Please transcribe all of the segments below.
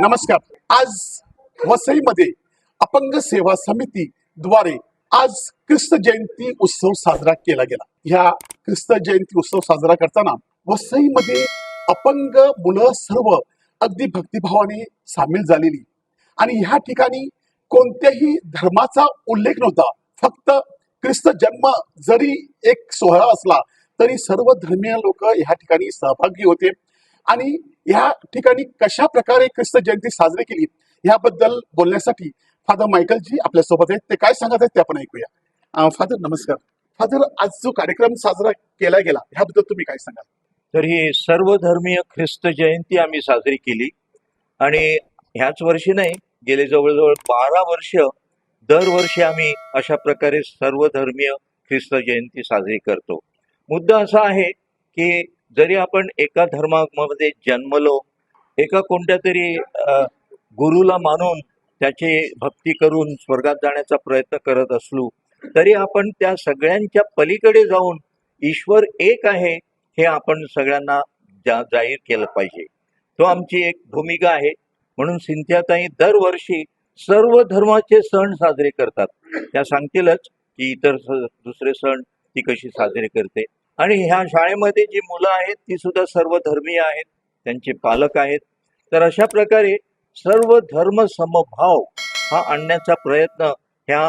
नमस्कार. आज वसईमध्ये अपंग सेवा समिती द्वारे आज ख्रिस्त जयंती उत्सव साजरा केला गेला. ह्या ख्रिस्त जयंती उत्सव साजरा करताना वसईमध्ये अपंग मुलं सर्व अगदी भक्तिभावाने सामील झालेली आणि ह्या ठिकाणी कोणत्याही धर्माचा उल्लेख नव्हता. फक्त ख्रिस्त जन्म जरी एक सोहळा असला तरी सर्व धर्मीय लोक ह्या ठिकाणी सहभागी होते आणि या ठिकाणी कशा प्रकारे ख्रिस्त जयंती साजरी केली याबद्दल बोलण्यासाठी फादर मायकलजी आपल्या सोबत आहेत. ते काय सांगत आहेत ते आपण ऐकूया. फादर नमस्कार. फादर, आज जो कार्यक्रम साजरा केला गेला ह्याबद्दल तुम्ही काय सांगाल? तर ही सर्वधर्मीय ख्रिस्त जयंती आम्ही साजरी केली आणि ह्याच वर्षी नाही, गेले जवळजवळ 12 वर्ष दरवर्षी आम्ही अशा प्रकारे सर्वधर्मीय ख्रिस्त जयंती साजरी करतो. मुद्दा असा आहे की जरी आपण एका धर्मामध्ये जन्मलो, एका कोणत्या तरी गुरुला मानून त्याची भक्ती करून स्वर्गात जाण्याचा प्रयत्न करत असलो तरी आपण त्या सगळ्यांच्या पलीकडे जाऊन ईश्वर एक आहे हे आपण सगळ्यांना जाहीर केलं पाहिजे. तो आमची एक भूमिका आहे. म्हणून सिंथियाताई दरवर्षी सर्व धर्माचे सण साजरे करतात. त्या सांगतीलच की इतर दुसरे सण ती कशी साजरे करते. आणि ह्या शाळेमध्ये जी मुलं आहेत ती सुद्धा सर्व धर्मीय आहेत, त्यांचे पालक आहेत. तर अशा प्रकारे सर्व धर्म समभाव हा आणण्याचा प्रयत्न ह्या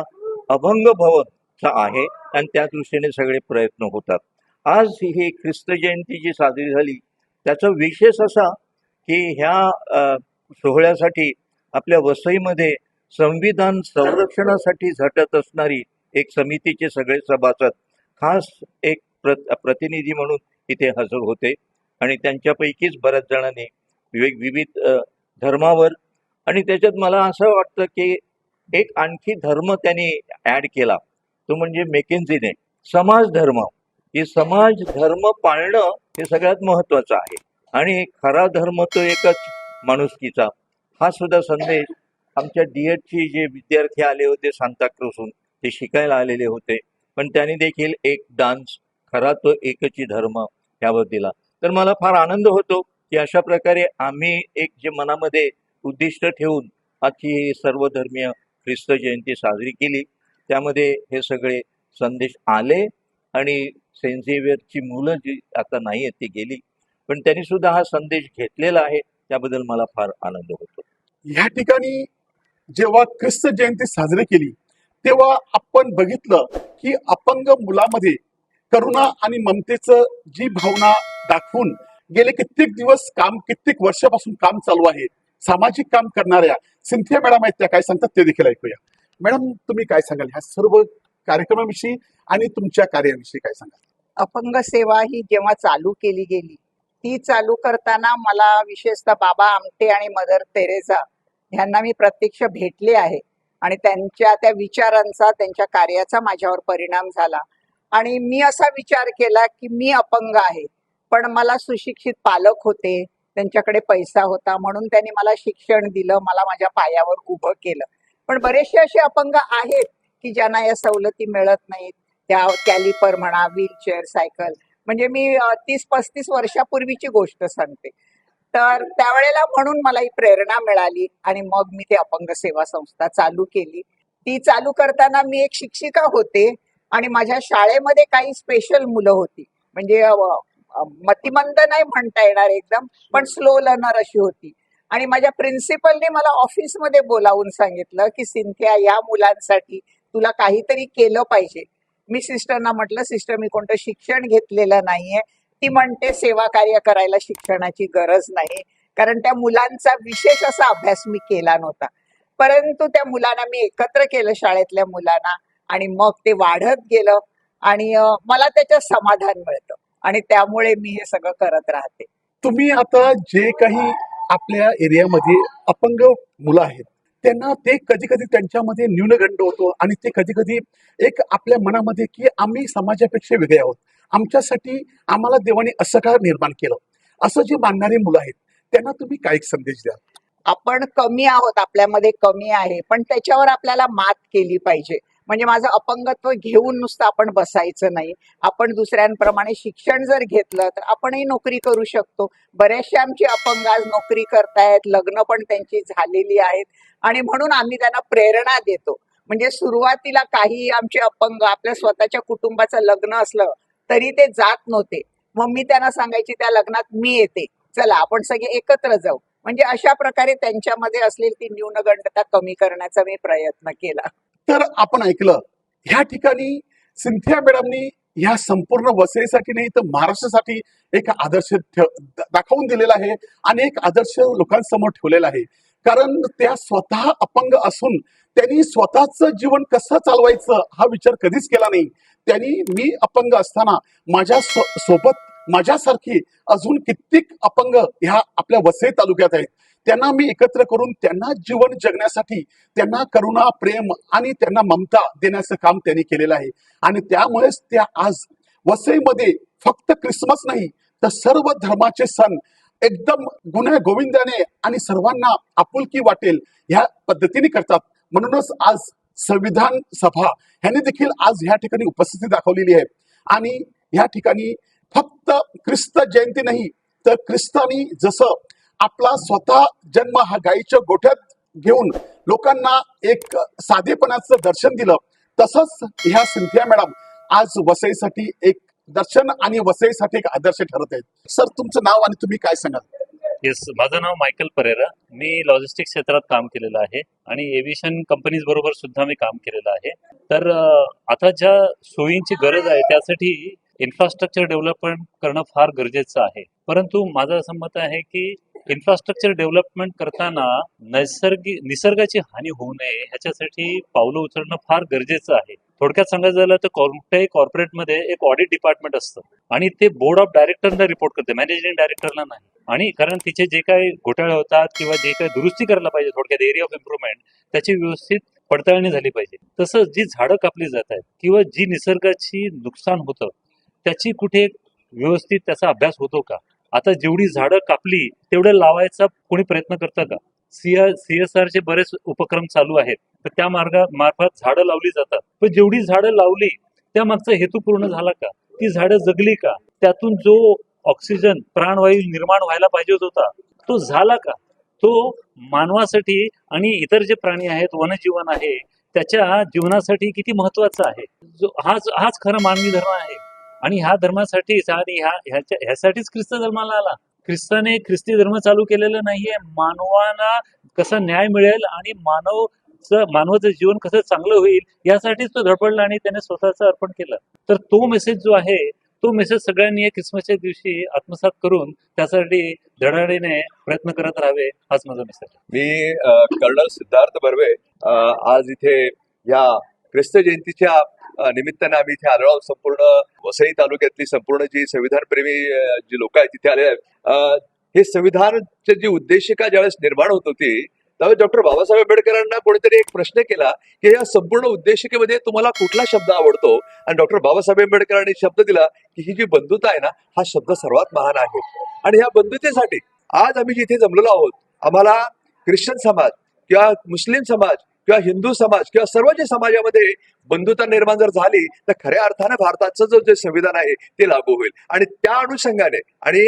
अभंग भवनचा आहे आणि त्या दृष्टीने सगळे प्रयत्न होतात. आज ही ख्रिस्त जयंती जी साजरी झाली त्याचा विशेष असा की ह्या सोहळ्यासाठी आपल्या वसईमध्ये संविधान संरक्षणासाठी झटत असणारी एक समितीचे सगळे सभासद खास एक प्रतिनिधी म्हणून इथे हजर होते आणि त्यांच्यापैकीच बऱ्याच जणांनी विविध धर्मावर आणि त्याच्यात मला असं वाटतं की एक आणखी धर्म त्यांनी ऍड केला, तो म्हणजे मेकेन्झीने समाज धर्म. ही समाज धर्म पाळणं हे सगळ्यात महत्वाचं आहे आणि खरा धर्म तो एकच माणुसकीचा. हा सुद्धा संदेश आमच्या डीएडचे जे विद्यार्थी आले होते सांताक्रूजहून, ते शिकायला आलेले होते, पण त्यांनी देखील एक डान्स खरा तो एकची धर्म यावर दिला. तर मला फार आनंद होतो की अशा प्रकारे आम्ही एक जे मनामध्ये उद्दिष्ट ठेवून आजची सर्वधर्मीय ख्रिस्त जयंती साजरी केली, त्यामध्ये हे सगळे संदेश आले आणि सेंट झेवियरची मुलं जी आता नाही आहेत ती गेली, पण त्यांनी सुद्धा हा संदेश घेतलेला आहे. त्याबद्दल मला फार आनंद होतो. ह्या ठिकाणी जेव्हा ख्रिस्त जयंती साजरी केली तेव्हा आपण बघितलं की अपंग मुलामध्ये करुणा आणि ममतेचं जी भावना दाखवून गेले कित्येक दिवस काम, कित्येक वर्षापासून काम चालू आहे. सामाजिक काम करणाऱ्या सिंथिया मॅडम आहेत, त्या काय सांगतात ते देखील ऐकूया. मॅडम, तुम्ही काय सांगाल ह्या सर्व कार्यक्रमाविषयी आणि तुमच्या कार्याविषयी काय सांगाल? अपंग सेवा ही जेव्हा चालू केली गेली, ती चालू करताना मला विशेषतः बाबा आमटे आणि मदर तेरेसा ह्यांना मी प्रत्यक्ष भेटले आहे आणि त्यांच्या त्या विचारांचा, त्यांच्या कार्याचा माझ्यावर परिणाम झाला. आणि मी असा विचार केला की मी अपंग आहे, पण मला सुशिक्षित पालक होते, त्यांच्याकडे पैसा होता, म्हणून त्यांनी मला शिक्षण दिलं, मला माझ्या पायावर उभं केलं. पण बरेचसे असे अपंग आहेत की ज्यांना या सवलती मिळत नाहीत. त्या कॅलिपर म्हणा, व्हीलचेअर, सायकल, म्हणजे मी 30-35 वर्षापूर्वीची गोष्ट सांगते. तर त्यावेळेला म्हणून मला ही प्रेरणा मिळाली आणि मग मी ते अपंग सेवा संस्था चालू केली. ती चालू करताना मी एक शिक्षिका होते आणि माझ्या शाळेमध्ये काही स्पेशल मुलं होती, म्हणजे मतिमंद नाही म्हणता येणार एकदम, पण स्लो लर्नर अशी होती. आणि माझ्या प्रिन्सिपलने मला ऑफिसमध्ये बोलावून सांगितलं की सिंथिया, या मुलांसाठी तुला काहीतरी केलं पाहिजे. मी सिस्टरना म्हटलं, सिस्टर मी कोणतं शिक्षण घेतलेलं नाहीये. ती म्हणते सेवा कार्य करायला शिक्षणाची गरज नाही, कारण त्या मुलांचा विशेष असा अभ्यास मी केला नव्हता. परंतु त्या मुलांना मी एकत्र केलं, शाळेतल्या मुलांना, आणि मग ते वाढत गेलं आणि मला त्याच्यात समाधान मिळतं आणि त्यामुळे मी हे सगळं करत राहते. तुम्ही आता जे काही आपल्या एरियामध्ये अपंग मुलं आहेत त्यांना ते कधी कधी त्यांच्यामध्ये न्यूनगंड होतो आणि ते कधी कधी एक आपल्या मनामध्ये की आम्ही समाजापेक्षा वेगळे आहोत, आमच्यासाठी आम्हाला देवाने असं का निर्माण केलं, असं जे मानणारी मुलं आहेत त्यांना तुम्ही काय संदेश द्याल? आपण कमी आहोत, आपल्यामध्ये कमी आहे, पण त्याच्यावर आपल्याला मात केली पाहिजे. म्हणजे माझं अपंगत्व घेऊन नुसतं आपण बसायचं नाही. आपण दुसऱ्यांप्रमाणे शिक्षण जर घेतलं तर आपणही नोकरी करू शकतो. बरेचसे आमचे अपंग आज नोकरी करतायत, लग्न पण त्यांची झालेली आहेत आणि म्हणून आम्ही त्यांना प्रेरणा देतो. म्हणजे सुरुवातीला काही आमचे अपंग आपल्या स्वतःच्या कुटुंबाचं लग्न असलं तरी ते जात नव्हते. मग मी त्यांना सांगायची त्या लग्नात मी येते, चला आपण सगळे एकत्र जाऊ. म्हणजे अशा प्रकारे त्यांच्यामध्ये असलेली ती न्यूनगंडता कमी करण्याचा मी प्रयत्न केला. तर आपण ऐकलं ह्या ठिकाणी सिंथिया मॅडमनी ह्या संपूर्ण वसईसाठी नाही तर महाराष्ट्रासाठी एक आदर्श दाखवून दिलेला आहे आणि एक आदर्श लोकांसमोर ठेवलेला आहे. कारण त्या स्वतः अपंग असून त्यांनी स्वतःच जीवन कसं चालवायचं हा विचार कधीच केला नाही. त्यांनी मी अपंग असताना माझ्या सोबत माझ्यासारखी अजून कित्येक अपंग ह्या आपल्या वसई तालुक्यात आहेत. त्यांना मी एकत्र करून त्यांना जीवन जगण्यासाठी त्यांना करुणा, प्रेम आणि त्यांना ममता देण्याचं काम त्यांनी केलेलं आहे. आणि त्यामुळेच त्या आज वसईमध्ये फक्त क्रिसमस नाही तर सर्व धर्माचे सण एकदम गुण्या गोविंदाने आणि सर्वांना आपुलकी वाटेल ह्या पद्धतीने करतात. म्हणूनच आज संविधान सभा ह्यांनी देखील आज ह्या ठिकाणी उपस्थिती दाखवलेली आहे. आणि ह्या ठिकाणी फक्त ख्रिस्त जयंती नाही तर ख्रिस्तानी जसं आपला स्वतः जन्म हा गायीच्या गोठ्यात घेऊन लोकांना एक साधेपणाचं दर्शन दिलं, तसंच ह्या सिंथिया मॅडम आज वसईसाठी एक दर्शन आणि वसईसाठी एक आदर्श ठरत आहेत. सर, तुमचं नाव आणि तुम्ही काय सांगाल? येस, माझं नाव मायकल परेरा. मी लॉजिस्टिक क्षेत्रात काम केलेलं आहे आणि एव्हिएशन कंपनीज बरोबर सुद्धा मी काम केलेलं आहे. तर आता ज्या सोयींची गरज आहे त्यासाठी इन्फ्रास्ट्रक्चर डेव्हलपमेंट करणं फार गरजेचं आहे. परंतु माझं असं मत आहे की इन्फ्रास्ट्रक्चर डेव्हलपमेंट करताना निसर्गाची हानी होऊ नये ह्याच्यासाठी पावलं उचलणं फार गरजेचं आहे. थोडक्यात सांगायचं झालं तर कोणत्याही कॉर्पोरेटमध्ये एक ऑडिट डिपार्टमेंट असतं आणि ते बोर्ड ऑफ डायरेक्टरना रिपोर्ट करते, मॅनेजिंग डायरेक्टरला नाही. आणि कारण तिचे जे काही घोटाळे होतात किंवा जे काही दुरुस्ती करायला पाहिजे थोडक्यात एरिया ऑफ इम्प्रुव्हमेंट त्याची व्यवस्थित पडताळणी झाली पाहिजे. तसंच जी झाडं कापली जात आहेत किंवा जी निसर्गाची नुकसान होतं त्याची कुठे व्यवस्थित त्याचा अभ्यास होतो का? आता जेवढी झाडं कापली तेवढं लावायचा कोणी प्रयत्न करतं का? CSRचे बरेच उपक्रम चालू आहेत, तर त्या मार्फत झाडं लावली जातात. पण जेवढी झाडं लावली त्या मागचा हेतू पूर्ण झाला का? ती झाडं जगली का? त्यातून जो ऑक्सिजन प्राणवायू निर्माण व्हायला पाहिजे होता तो झाला का? तो मानवासाठी आणि इतर जे प्राणी आहेत, वनजीवन आहे, त्याच्या जीवनासाठी किती महत्वाचा आहे. हाच खरा मानवी धर्म आहे. आणि ह्या धर्मासाठीच आणि ह्यासाठीच ख्रिस्त धर्माला आला. ख्रिस्ताने ख्रिस्ती धर्म चालू केलेला नाहीये. मानवाला कसा न्याय मिळेल आणि मानवाचं जीवन कसं चांगलं होईल यासाठीच तो धडपडला आणि त्याने स्वतःचं अर्पण केलं. तर तो मेसेज जो आहे तो मेसेज सगळ्यांनी ख्रिसमसच्या दिवशी आत्मसात करून त्यासाठी धडाडीने प्रयत्न करत राहावे, हाच माझा मेसेज. मी कर्नल सिद्धार्थ बर्वे आज इथे या ख्रिस्त जयंतीच्या निमित्तानं आम्ही इथे आलो आहोत. संपूर्ण वसई तालुक्यातली संपूर्ण जी संविधान प्रेमी जी लोक आहेत तिथे आले आहेत. हे संविधानचे जी उद्देशिका ज्यावेळेस निर्माण होत होती त्यावेळेस डॉक्टर बाबासाहेब आंबेडकरांना कोणीतरी एक प्रश्न केला की या संपूर्ण उद्देशिकेमध्ये तुम्हाला कुठला शब्द आवडतो, आणि डॉक्टर बाबासाहेब आंबेडकरांनी शब्द दिला की ही जी बंधुता आहे ना हा शब्द सर्वात महान आहे. आणि ह्या बंधुतेसाठी आज आम्ही जिथे जमलेलो आहोत, आम्हाला ख्रिश्चन समाज किंवा मुस्लिम समाज किंवा हिंदू समाज किंवा सर्व जे समाजामध्ये बंधुता निर्माण जर झाली तर खऱ्या अर्थानं भारताचं जे संविधान आहे ते लागू होईल. आणि त्या अनुषंगाने आणि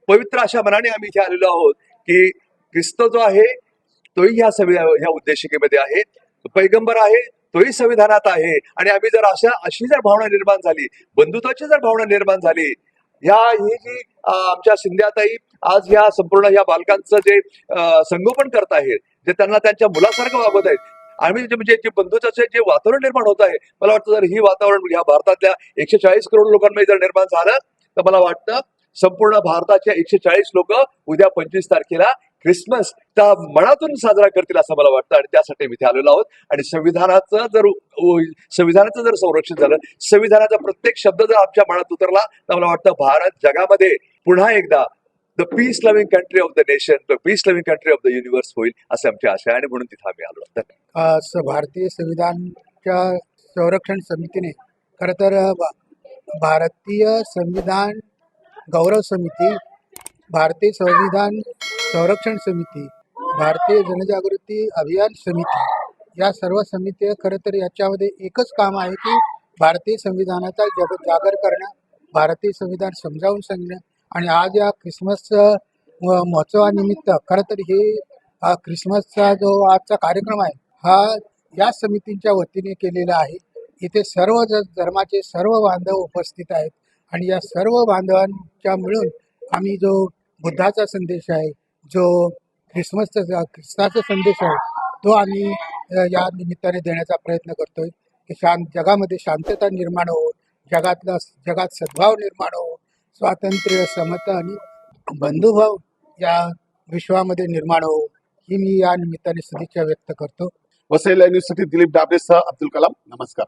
पवित्र अशा मनाने आम्ही इथे आलेलो आहोत की ख्रिस्त जो आहे तोही ह्या उद्देशिकेमध्ये आहे, पैगंबर आहे तोही संविधानात आहे. आणि आम्ही जर अशी जर भावना निर्माण झाली, बंधुत्वाची जर भावना निर्माण झाली, ही जी आमच्या सिंध्याताई आज ह्या संपूर्ण ह्या बालकांचं जे संगोपन करत आहेत, जे त्यांना त्यांच्या मुलासारखं वागवत आहेत, आम्ही म्हणजे जे बंधुत्वाचे जे वातावरण निर्माण होत आहे, मला वाटतं जर ही वातावरण ह्या भारतातल्या 140 करोड लोकांमध्ये जर निर्माण झालं तर मला वाटतं संपूर्ण भारताच्या 140 लोक उद्या 25 तारखेला ख्रिसमस त्या मनातून साजरा करतील असं मला वाटतं. आणि त्यासाठी मी इथे आलेलो आहोत. आणि संविधानाचं जर संरक्षण झालं, संविधानाचा प्रत्येक शब्द जर आमच्या मनात उतरला तर मला वाटतं भारत जगामध्ये पुन्हा एकदा the peace loving country of the nation, the peace loving country of the universe होईल असं आमची आशा आहे. आणि म्हणून तिथे आम्ही आलो आहोत. भारतीय संविधानच्या संरक्षण समितीने खरं तर भारतीय संविधान गौरव समिती, भारतीय संविधान संरक्षण समिती, भारतीय जनजागृती अभियान समिती या सर्व समिती खरं तर याच्यामध्ये एकच काम आहे की भारतीय संविधानाचा जागर करणं, भारतीय संविधान समजावून सांगणं. आणि आज या ख्रिसमस महोत्सवानिमित्त खरं तर हे ख्रिसमसचा जो आजचा कार्यक्रम आहे हा या समितींच्या वतीने केलेला आहे. इथे सर्व धर्माचे सर्व बांधव उपस्थित आहेत आणि या सर्व बांधवांच्या मिळून आम्ही जो बुद्धाचा संदेश आहे, जो ख्रिस्ताचा संदेश आहे, तो आम्ही या निमित्ताने देण्याचा प्रयत्न करतोय की जगामध्ये शांतता निर्माण हो, जगात सद्भाव निर्माण हो, स्वातंत्र्य, समता आणि बंधुभाव या विश्वामध्ये निर्माण हो, ही मी या निमित्ताने सदिच्छा व्यक्त करतो. वसई लाईव्ह न्यूजसाठी दिलीप डाबरेसह अब्दुल कलाम. नमस्कार.